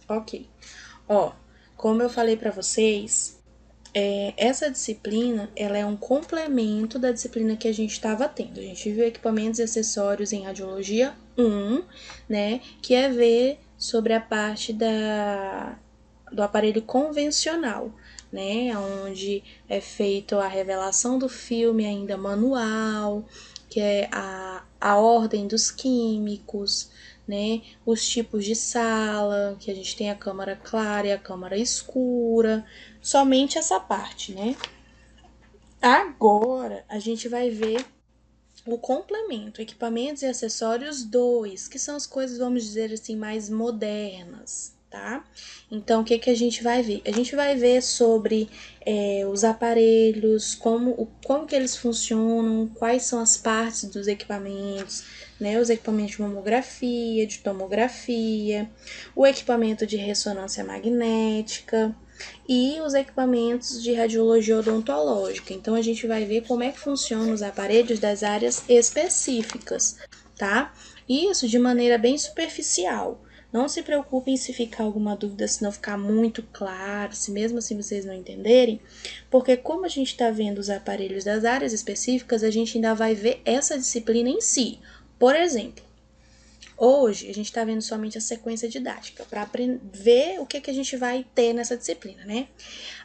Ok. Ó, como eu falei para vocês, essa disciplina, ela é um complemento da disciplina que a gente estava tendo. A gente viu equipamentos e acessórios em radiologia 1, né, que é ver sobre a parte do aparelho convencional, né, onde é feito a revelação do filme ainda manual, que é a ordem dos químicos, né, os tipos de sala, que a gente tem a câmara clara e a câmara escura, somente essa parte, né? Agora a gente vai ver o complemento, equipamentos e acessórios 2, que são as coisas, vamos dizer assim, mais modernas, tá? Então, o que a gente vai ver? A gente vai ver sobre os aparelhos, como que eles funcionam, quais são as partes dos equipamentos, né? Os equipamentos de mamografia, de tomografia, o equipamento de ressonância magnética, e os equipamentos de radiologia odontológica. Então, a gente vai ver como é que funcionam os aparelhos das áreas específicas, tá? Isso de maneira bem superficial. Não se preocupem se ficar alguma dúvida, se não ficar muito claro, se mesmo assim vocês não entenderem, porque como a gente está vendo os aparelhos das áreas específicas, a gente ainda vai ver essa disciplina em si. Por exemplo, hoje a gente está vendo somente a sequência didática para ver o que a gente vai ter nessa disciplina, né?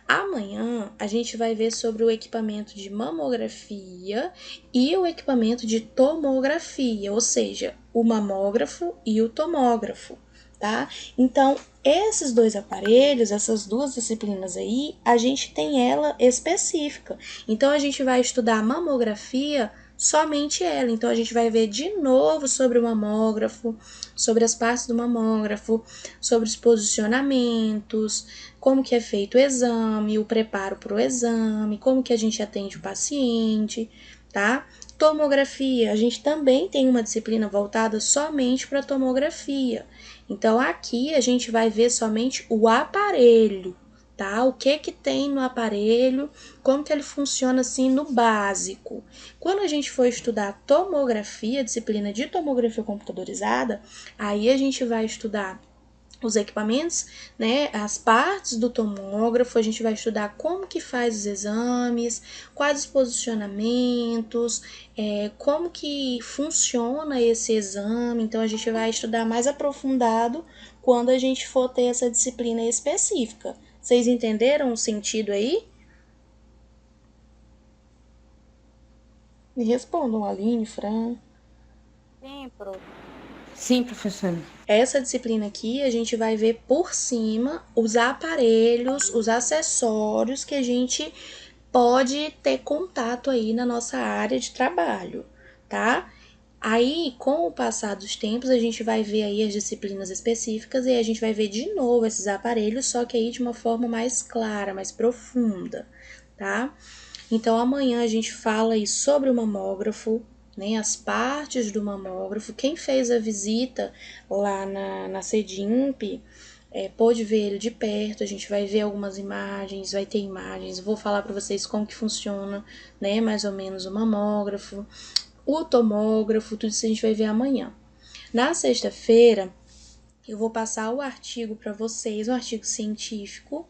Amanhã a gente vai ver sobre o equipamento de mamografia e o equipamento de tomografia, ou seja, o mamógrafo e o tomógrafo, tá? Então, esses dois aparelhos, essas duas disciplinas aí, a gente tem ela específica. Então, a gente vai estudar a mamografia somente ela. Então, a gente vai ver de novo sobre o mamógrafo, sobre as partes do mamógrafo, sobre os posicionamentos, como que é feito o exame, o preparo para o exame, como que a gente atende o paciente, tá? Tomografia, a gente também tem uma disciplina voltada somente para tomografia. Então, aqui a gente vai ver somente o aparelho, tá? O que tem no aparelho, como que ele funciona assim no básico. Quando a gente for estudar tomografia, disciplina de tomografia computadorizada, aí a gente vai estudar os equipamentos, né, as partes do tomógrafo, a gente vai estudar como que faz os exames, quais os posicionamentos, como que funciona esse exame. Então, a gente vai estudar mais aprofundado quando a gente for ter essa disciplina específica. Vocês entenderam o sentido aí? Me respondam, Aline, Fran. Sim, professora. Essa disciplina aqui a gente vai ver por cima os aparelhos, os acessórios que a gente pode ter contato aí na nossa área de trabalho, tá? Aí, com o passar dos tempos, a gente vai ver aí as disciplinas específicas e a gente vai ver de novo esses aparelhos, só que aí de uma forma mais clara, mais profunda, tá? Então, amanhã a gente fala aí sobre o mamógrafo, né, as partes do mamógrafo. Quem fez a visita lá na CEDIMP pôde ver ele de perto. A gente vai ver algumas imagens, vai ter imagens. Vou falar para vocês como que funciona, né, mais ou menos o mamógrafo, o tomógrafo, tudo isso a gente vai ver amanhã. Na sexta-feira, eu vou passar o artigo para vocês, um artigo científico,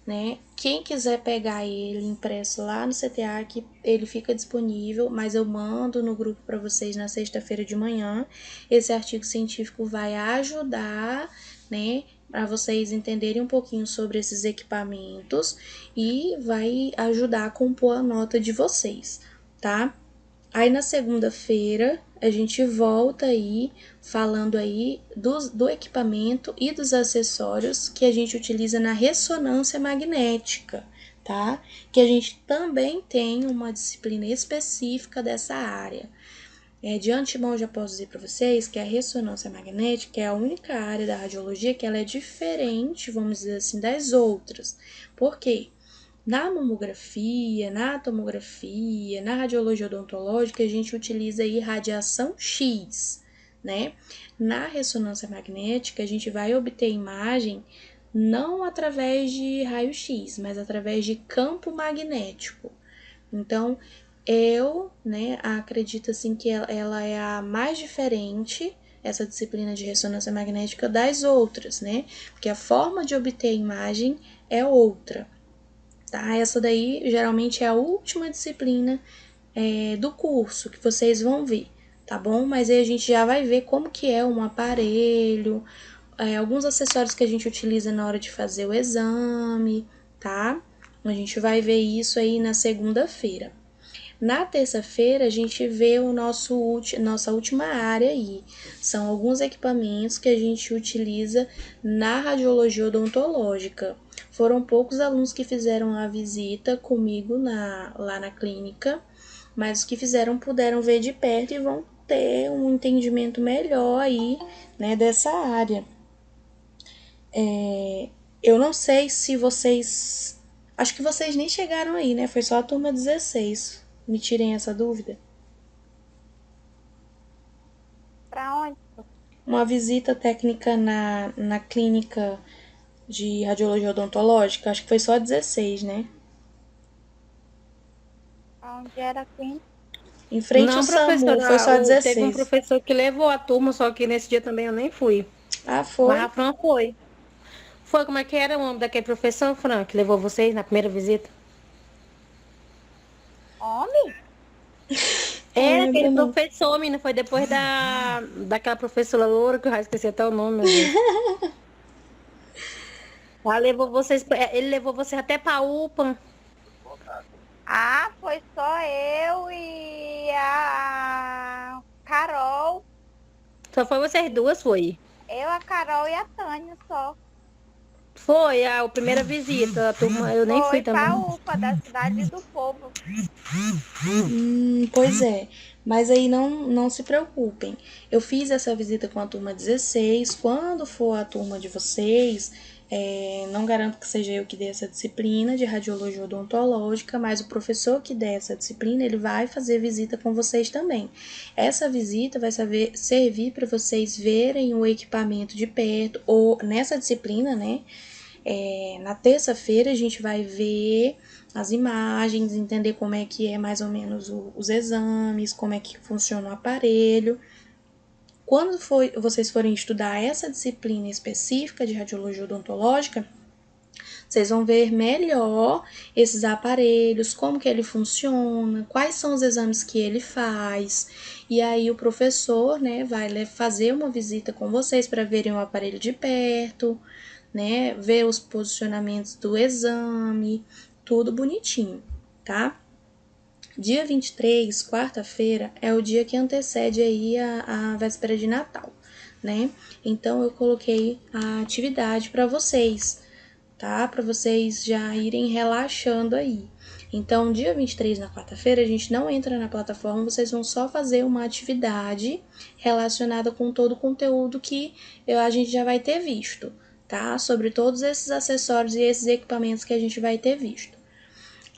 né? Quem quiser pegar ele impresso lá no CTA, que ele fica disponível, mas eu mando no grupo para vocês na sexta-feira de manhã. Esse artigo científico vai ajudar, né, para vocês entenderem um pouquinho sobre esses equipamentos e vai ajudar a compor a nota de vocês, tá? Aí na segunda-feira a gente volta aí falando aí do equipamento e dos acessórios que a gente utiliza na ressonância magnética, tá? Que a gente também tem uma disciplina específica dessa área. De antemão já posso dizer para vocês que a ressonância magnética é a única área da radiologia que ela é diferente, vamos dizer assim, das outras. Por quê? Na mamografia, na tomografia, na radiologia odontológica, a gente utiliza aí radiação X, né? Na ressonância magnética, a gente vai obter imagem não através de raio-x, mas através de campo magnético. Então, eu, né, acredito assim que ela é a mais diferente, essa disciplina de ressonância magnética das outras, né? Porque a forma de obter a imagem é outra, tá? Essa daí geralmente é a última disciplina do curso que vocês vão ver, tá bom? Mas aí a gente já vai ver como que é um aparelho, alguns acessórios que a gente utiliza na hora de fazer o exame, tá? A gente vai ver isso aí na segunda-feira. Na terça-feira, a gente vê nossa última área aí. São alguns equipamentos que a gente utiliza na radiologia odontológica. Foram poucos alunos que fizeram a visita comigo lá na clínica, mas os que fizeram puderam ver de perto e vão ter um entendimento melhor aí, né, dessa área. Eu não sei se vocês... Acho que vocês nem chegaram aí, né? Foi só a turma 16. Me tirem essa dúvida. Pra onde? Uma visita técnica na clínica de radiologia odontológica, acho que foi só a 16, né? Onde era quem? Em frente ao Não, SAMU, foi professora, só a teve um 16. professor que levou a turma, só que nesse dia também eu nem fui. Ah, Mas a foi? Fran foi. Foi, como é que era o nome daquele professor, Fran, que levou vocês na primeira visita? Homem? Não Era lembro, aquele não. professor, menina, foi depois daquela professora loura, que eu já esqueci até o nome, meu Deus. Ela levou vocês, ele levou vocês até pra UPA. Ah, foi só eu e a Carol. Só foi vocês duas, foi. Eu, a Carol e a Tânia só. Foi a primeira visita, a turma, eu nem fui Foi também. pra UPA da Cidade do Povo. Pois é, mas aí não se preocupem. Eu fiz essa visita com a turma 16. Quando for a turma de vocês, não garanto que seja eu que dê essa disciplina de radiologia odontológica, mas o professor que der essa disciplina, ele vai fazer visita com vocês também. Essa visita vai servir para vocês verem o equipamento de perto, ou nessa disciplina, né? Na terça-feira a gente vai ver as imagens, entender como é que é mais ou menos os exames, como é que funciona o aparelho. Quando vocês forem estudar essa disciplina específica de radiologia odontológica, vocês vão ver melhor esses aparelhos, como que ele funciona, quais são os exames que ele faz. E aí o professor, né, vai fazer uma visita com vocês para verem o aparelho de perto, né, ver os posicionamentos do exame, tudo bonitinho, tá? Dia 23, quarta-feira, é o dia que antecede aí a véspera de Natal, né? Então eu coloquei a atividade para vocês, tá? Para vocês já irem relaxando aí. Então, dia 23, na quarta-feira, a gente não entra na plataforma, vocês vão só fazer uma atividade relacionada com todo o conteúdo que a gente já vai ter visto, tá? Sobre todos esses acessórios e esses equipamentos que a gente vai ter visto.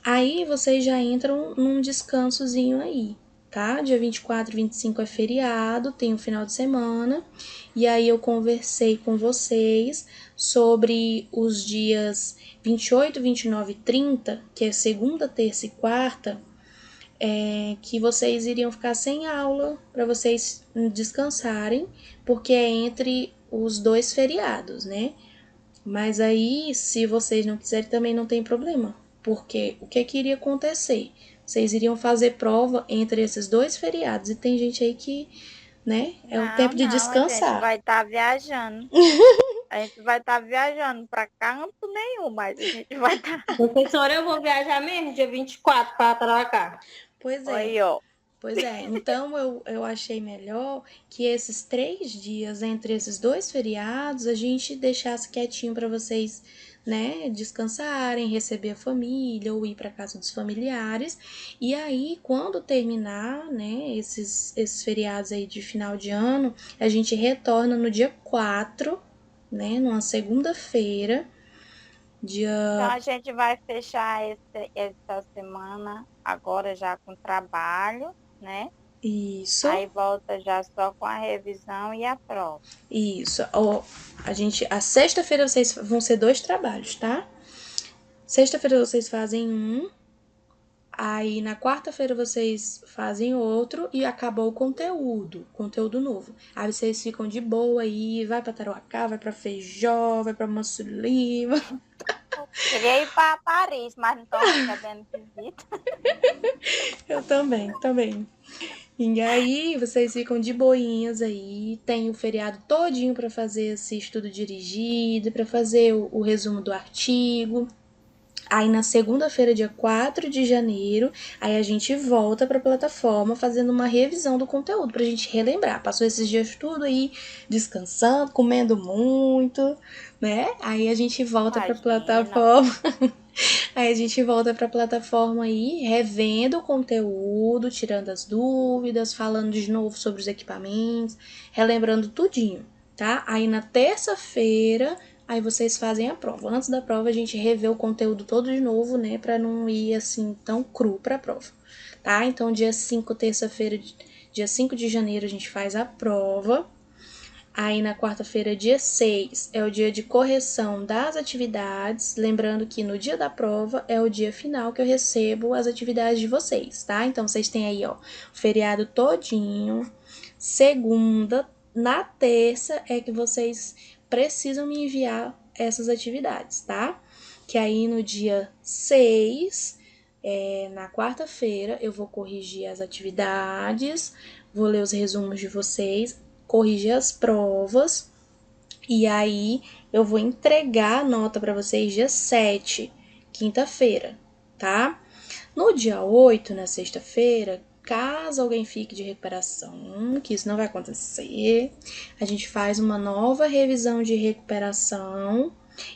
Aí vocês já entram num descansozinho aí, tá? Dia 24 e 25 é feriado, tem um final de semana. E aí eu conversei com vocês sobre os dias 28, 29 e 30, que é segunda, terça e quarta, que vocês iriam ficar sem aula para vocês descansarem, porque é entre os dois feriados, né? Mas aí, se vocês não quiserem, também não tem problema. Porque o que iria acontecer? Vocês iriam fazer prova entre esses dois feriados. E tem gente aí que, né, é o tempo de Não, a gente descansar. vai estar viajando. A gente vai estar viajando pra canto nenhum, mas a gente vai estar. Professora, eu vou viajar mesmo dia 24 para Taracá. Pois é. Aí, ó. Pois é, então eu achei melhor que esses 3 dias entre esses dois feriados a gente deixasse quietinho para vocês, né, descansarem, receber a família ou ir para casa dos familiares. E aí, quando terminar, né, esses feriados aí de final de ano, a gente retorna no dia 4, né, numa segunda-feira, Então dia... a gente vai fechar essa semana agora já com trabalho, né? Isso. Aí volta já só com a revisão e a prova. Isso. Ó, a sexta-feira vocês vão ser 2 trabalhos, tá? Sexta-feira vocês fazem um, Aí na quarta-feira vocês fazem outro e acabou o conteúdo novo. Aí vocês ficam de boa aí, vai pra Tarouacá, vai pra Feijó, vai pra Manso Lima. Queria ir para Paris, mas não estou recebendo visita. Eu também. E aí vocês ficam de boinhas aí, tem o feriado todinho pra fazer esse estudo dirigido, pra fazer o resumo do artigo. Aí na segunda-feira, dia 4 de janeiro, aí a gente volta para a plataforma fazendo uma revisão do conteúdo pra gente relembrar. Passou esses dias tudo aí descansando, comendo muito, né? Aí a gente volta para a Imagina. plataforma. Aí a gente volta para a plataforma aí, revendo o conteúdo, tirando as dúvidas, falando de novo sobre os equipamentos, relembrando tudinho, tá? Aí na terça-feira, aí vocês fazem a prova. Antes da prova a gente revê o conteúdo todo de novo, né, para não ir assim tão cru para a prova, tá? Então dia 5, terça-feira, dia 5 de janeiro a gente faz a prova. Aí na quarta-feira, dia 6, é o dia de correção das atividades. Lembrando que no dia da prova é o dia final que eu recebo as atividades de vocês, tá? Então vocês têm aí, ó, o feriado todinho. Segunda, na terça é que vocês precisam me enviar essas atividades, tá? Que aí no dia 6, na quarta-feira, eu vou corrigir as atividades, vou ler os resumos de vocês, corrigir as provas e aí eu vou entregar a nota para vocês dia 7, quinta-feira, tá? No dia 8, na sexta-feira, caso alguém fique de recuperação, que isso não vai acontecer, a gente faz uma nova revisão de recuperação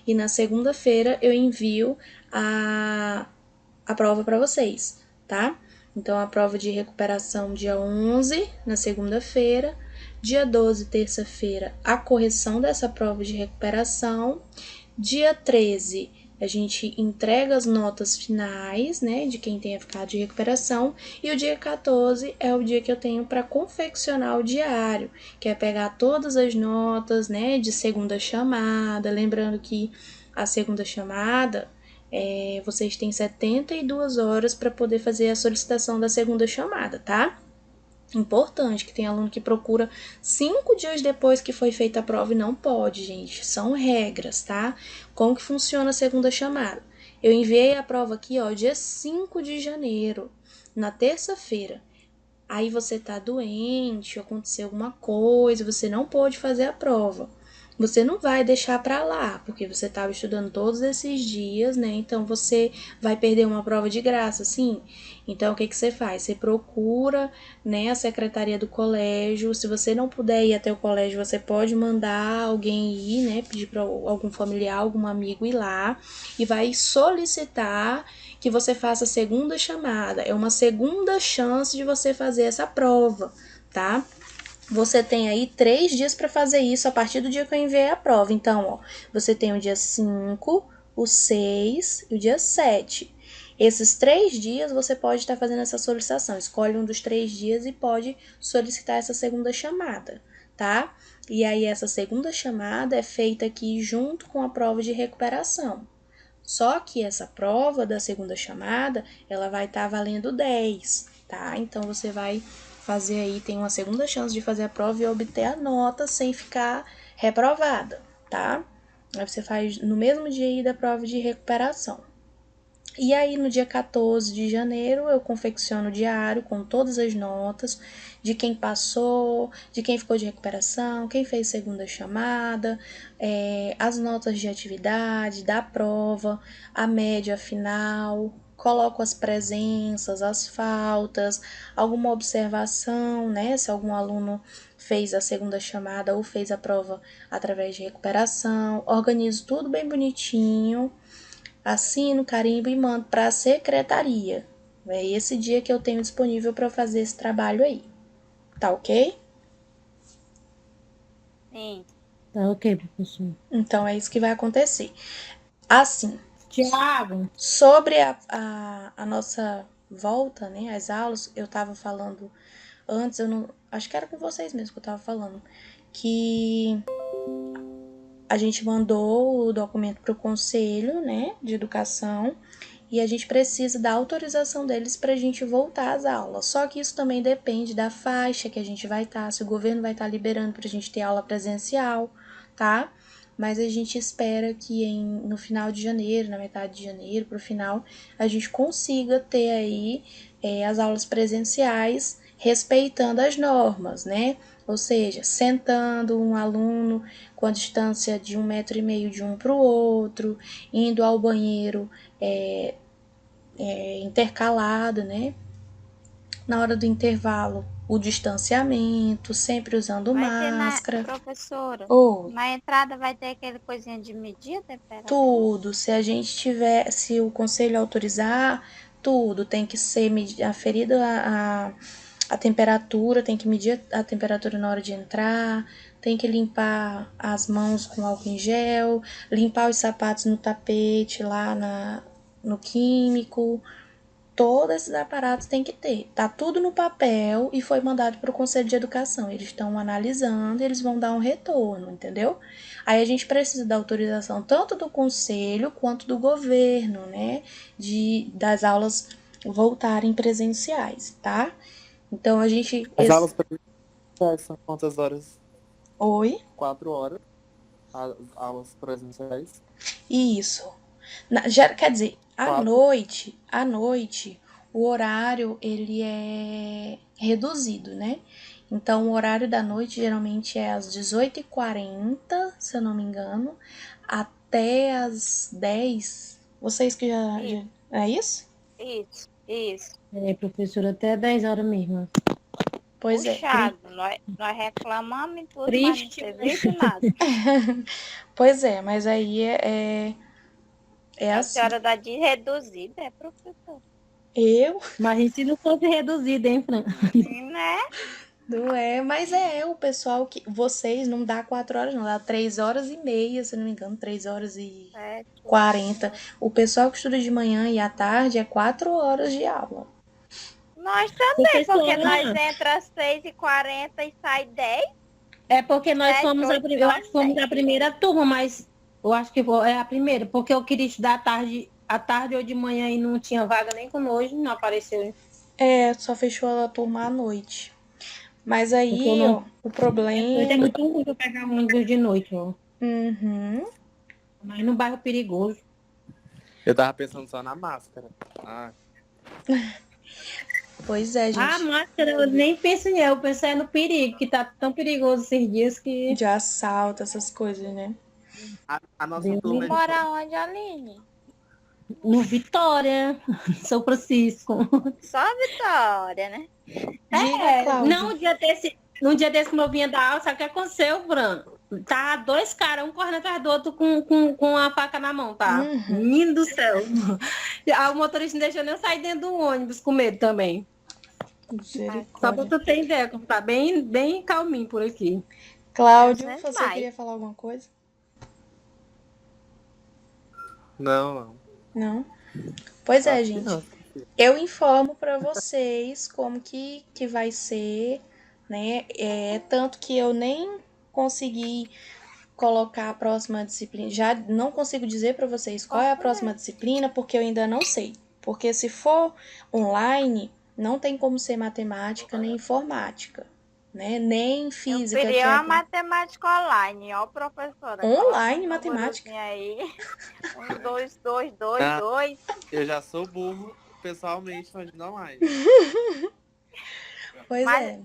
e na segunda-feira eu envio a prova para vocês, tá? Então, a prova de recuperação dia 11, na segunda-feira. Dia 12, terça-feira, a correção dessa prova de recuperação. Dia 13, a gente entrega as notas finais, né, de quem tenha ficado de recuperação. E o dia 14 é o dia que eu tenho para confeccionar o diário, que é pegar todas as notas, né, de segunda chamada. Lembrando que a segunda chamada, vocês têm 72 horas para poder fazer a solicitação da segunda chamada, tá? Importante, que tem aluno que procura 5 dias depois que foi feita a prova e não pode, gente. São regras, tá? Como que funciona a segunda chamada? Eu enviei a prova aqui, ó, dia 5 de janeiro, na terça-feira. Aí você tá doente, aconteceu alguma coisa, você não pôde fazer a prova. Você não vai deixar para lá, porque você estava estudando todos esses dias, né? Então você vai perder uma prova de graça, sim. Então o que que você faz? Você procura, né, a secretaria do colégio. Se você não puder ir até o colégio, você pode mandar alguém ir, né, pedir para algum familiar, algum amigo ir lá e vai solicitar que você faça a segunda chamada. É uma segunda chance de você fazer essa prova, tá? Você tem aí 3 dias para fazer isso a partir do dia que eu enviei a prova. Então, ó, você tem o dia 5, o 6 e o dia 7. Esses 3 dias você pode estar fazendo essa solicitação. Escolhe um dos 3 dias e pode solicitar essa segunda chamada, tá? E aí, essa segunda chamada é feita aqui junto com a prova de recuperação. Só que essa prova da segunda chamada, ela vai estar valendo 10, tá? Então, você vai fazer aí, tem uma segunda chance de fazer a prova e obter a nota sem ficar reprovada, tá? Aí você faz no mesmo dia aí da prova de recuperação. E aí, no dia 14 de janeiro, eu confecciono o diário com todas as notas de quem passou, de quem ficou de recuperação, quem fez segunda chamada, as notas de atividade, da prova, a média final, coloco as presenças, as faltas, alguma observação, né? Se algum aluno fez a segunda chamada ou fez a prova através de recuperação, organizo tudo bem bonitinho, assino, carimbo e mando para a secretaria. É esse dia que eu tenho disponível para fazer esse trabalho aí. Tá ok? Sim. Tá ok, professor. Então é isso que vai acontecer. Assim, Tiago, sobre a nossa volta, né, às aulas, eu tava falando antes, eu não, acho que era com vocês mesmo que eu tava falando, que a gente mandou o documento para o conselho, né, de educação, e a gente precisa da autorização deles para a gente voltar às aulas. Só que isso também depende da faixa que a gente vai estar, se o governo vai estar liberando para a gente ter aula presencial, tá? Mas a gente espera que no final de janeiro, na metade de janeiro, pro final, a gente consiga ter aí as aulas presenciais respeitando as normas, né? Ou seja, sentando um aluno com a distância de 1,5 metro de um para o outro, indo ao banheiro intercalado, né? Na hora do intervalo, o distanciamento, sempre usando Vai ter máscara. professora, Ou na entrada vai ter aquele coisinha de medir a temperatura? tudo, se a gente tiver, se o conselho autorizar, tudo tem que ser aferido a temperatura, tem que medir a temperatura na hora de entrar, tem que limpar as mãos com álcool em gel, limpar os sapatos no tapete lá no químico. Todos esses aparatos tem que ter. Tá tudo no papel e foi mandado para o Conselho de Educação. Eles estão analisando, eles vão dar um retorno, entendeu? Aí a gente precisa da autorização tanto do Conselho quanto do governo, né? Das aulas voltarem presenciais, tá? Então a gente. As aulas presenciais são quantas horas? Oi? 4 horas. As aulas presenciais. Isso. Quer dizer, à noite, o horário ele é reduzido, né? Então, o horário da noite geralmente é às 18h40, se eu não me engano, até às 10. Vocês que já... É isso? Isso. Professora, até 10 horas mesmo. Pois Puxado. Nós reclamamos e tudo, Triste, mas não teve visto nada. Pois é, mas aí é A assim. senhora dá de reduzida, é professora. Mas a gente não fosse reduzida, hein, Fran? Né? Não é, mas o pessoal que. Vocês não dá 4 horas, não, dá 3h30, se não me engano, 3h40. O pessoal que estuda de manhã e à tarde é 4 horas de aula. Nós também, Professora, porque nós entra às 6h40 e sai 10. É porque nós 7, fomos 8, eu acho que fomos 9, a primeira turma, mas eu acho que é a primeira, porque eu queria estudar à tarde ou de manhã e não tinha vaga nem com hoje, não apareceu. Só fechou a turma à noite. Mas aí, Porque eu não- ó, o problema. É muito ruim eu pegar um ônibus de noite, ó. Uhum. Mas no bairro perigoso. Eu tava pensando só na máscara. Pois é, gente. A máscara, eu nem penso em eu pensei no perigo, que tá tão perigoso esses dias que... De assalto, essas coisas, né? A nossa Deus turma me é Mora onde, Aline? No Vitória, São Francisco. Só a Vitória, né? Diga, Cláudia. Não, um dia desse que eu vinha da aula, sabe o que aconteceu, Fran? Tá 2 caras, um correndo atrás do outro com a faca na mão, tá? Uhum. Menino do céu. O motorista não deixou nem eu sair dentro do ônibus com medo também. Só pra tu ter ideia, como tá bem calminho por aqui. Cláudio, Deus é você pai. queria falar alguma coisa? Não. Não? Pois é, Acho que gente. não. Eu informo para vocês como que vai ser, né? Tanto que eu nem consegui colocar a próxima disciplina. Já não consigo dizer para vocês qual é a próxima disciplina, porque eu ainda não sei. Porque se for online, não tem como ser matemática nem informática, né? Nem física. Eu queria uma matemática online, ó, professora. Online, matemática. Aí. 1, 2, 2, 2, 2. Eu já sou burro pessoalmente, mas não mais. Pois é.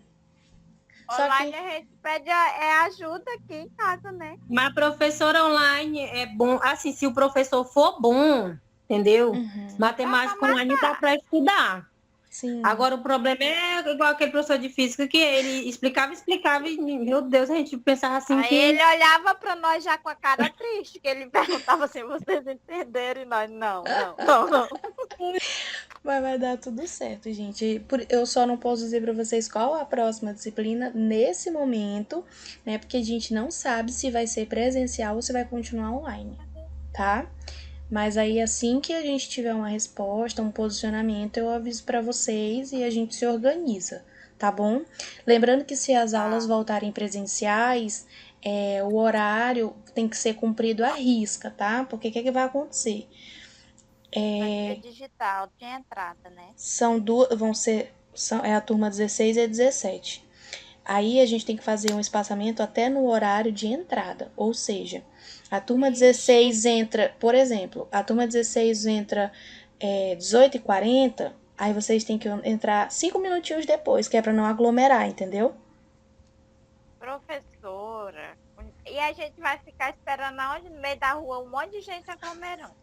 Online a gente pede ajuda aqui em casa, né? Mas professora online é bom, assim, se o professor for bom, entendeu? Uhum. Matemática online dá para estudar. Sim. Agora o problema é igual aquele professor de física que ele explicava e, meu Deus, a gente pensava assim Aí ele olhava para nós já com a cara triste, que ele perguntava assim, vocês entenderam? E nós, não. Mas vai dar tudo certo, gente. Eu só não posso dizer para vocês qual a próxima disciplina nesse momento, né? Porque a gente não sabe se vai ser presencial ou se vai continuar online, tá? Mas aí assim que a gente tiver uma resposta, um posicionamento, eu aviso para vocês e a gente se organiza, tá bom? Lembrando que se as aulas voltarem presenciais, o horário tem que ser cumprido à risca, tá? Porque o que vai acontecer? Vai ser digital, de entrada, né? São duas, é a turma 16 e 17. Aí a gente tem que fazer um espaçamento até no horário de entrada, ou seja, a turma 16 entra, por exemplo, a turma 16 entra 18h40, aí vocês têm que entrar 5 minutinhos depois, que é para não aglomerar, entendeu? Professora. E a gente vai ficar esperando aonde? No meio da rua, um monte de gente aglomerando.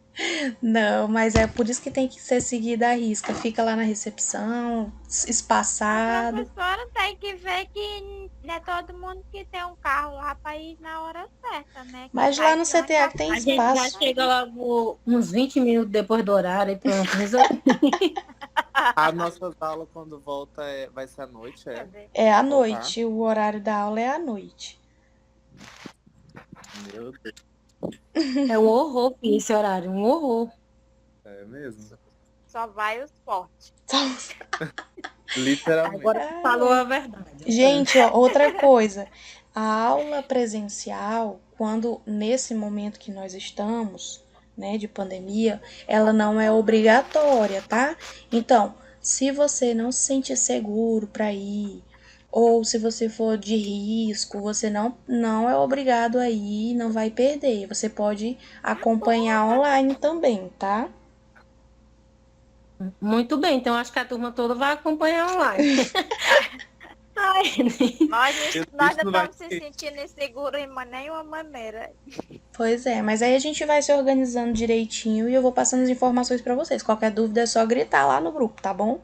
Não, mas é por isso que tem que ser seguida à risca. Fica lá na recepção, A espaçado. professora tem que ver que não é todo mundo que tem um carro lá para ir na hora certa, né? Que Mas sai lá no de onde CTA tem A gente já espaço. chega logo uns 20 minutos depois do horário e pronto, resolve. A nossa aula, quando volta, vai ser à noite, é? É à Voltar. noite, o horário da aula é à noite. Meu Deus, É um horror esse horário, um horror. é mesmo. Só vai os fortes. Literalmente. Agora tu falou a verdade. Gente, ó, outra coisa. A aula presencial, quando nesse momento que nós estamos, né, de pandemia, ela não é obrigatória, tá? Então, se você não se sentir seguro para ir, ou se você for de risco, você não é obrigado a ir, não vai perder. Você pode acompanhar online também, tá? Muito bem, então acho que a turma toda vai acompanhar online. Ai, Nós Isso não não vai estamos se ter. sentindo inseguros em nenhuma maneira. Pois é, mas aí a gente vai se organizando direitinho e eu vou passando as informações para vocês. Qualquer dúvida é só gritar lá no grupo, tá bom?